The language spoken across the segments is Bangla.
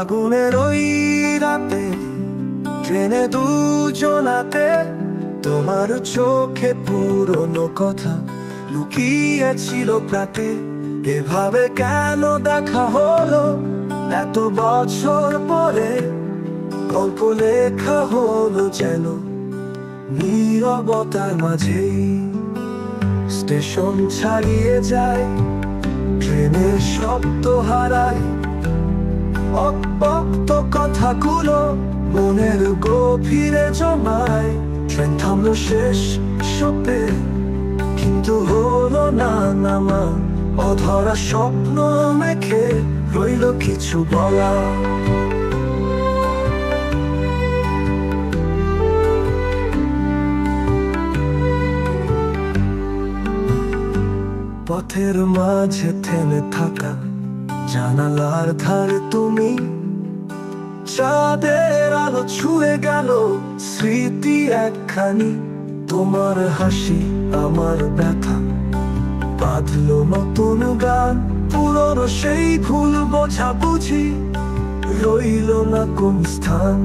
ফাগুনের ওই রাতে ট্রেনে দুজনাতে তোমার চোখে পুরনো কথা লুকিয়েছিল প্রাতে। এভাবে কেন দেখা হলো এত বছর পরে, গল্প লেখা হলো যেন নীরবতার মাঝেই। স্টেশন ছাড়িয়ে যায়, ট্রেনের শব্দ হারায়, অব্যক্ত কথাগুলো মনের গভীরে জমায়। ট্রেন থামলো শেষ শব্দে, কিন্তু হলো না নামা। অধরা স্বপ্ন মেখে রইল কিছু বলা। পথের মাঝে থেমে থাকা জানালার ধারে তুমি, চাঁদের আলো ছুঁয়ে গেল স্মৃতি একখানি। তোমার হাসি আমার ব্যথা বাঁধলো নতুন গান, পুরনো সেই ভুল বোঝা বুঝি রইল না কোন স্থান।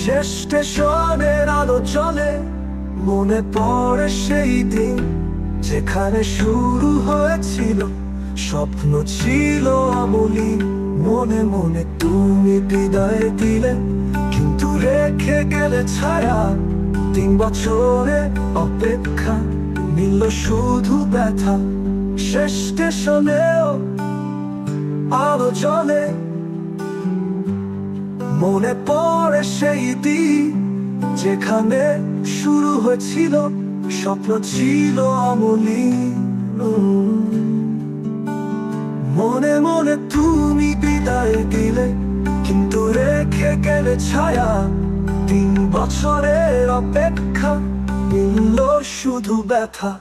শেষ স্টেশনের আলো জ্বলে, মনে পড়ে সেই দিন যেখানে শুরু হয়েছিল স্বপ্ন ছিল অমলিন। মনে মনে তুমি বিদায় দিলে, কিন্তু রেখে গেলে ছায়া। 3 বছরে অপেক্ষা মিলল শুধু ব্যথা। শেষ স্টেশনেও আলো জ্বলে, মনে পড়ে সেই দিন যেখানে শুরু হয়েছিল স্বপ্ন ছিল অমলিন। মনে মনে তুমি বিদায় দিলে, কিন্তু রেখে গেলে ছায়া। 3 বছরের অপেক্ষা মিলল শুধু ব্যথা।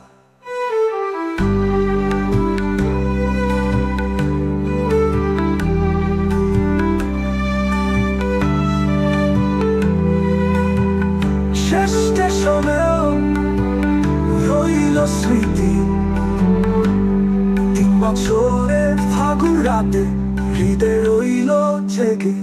শেষ স্টেশনেও রইল স্মৃতি, 3 বছরের ফাগুন রাতে হৃদয় রইল জেগে।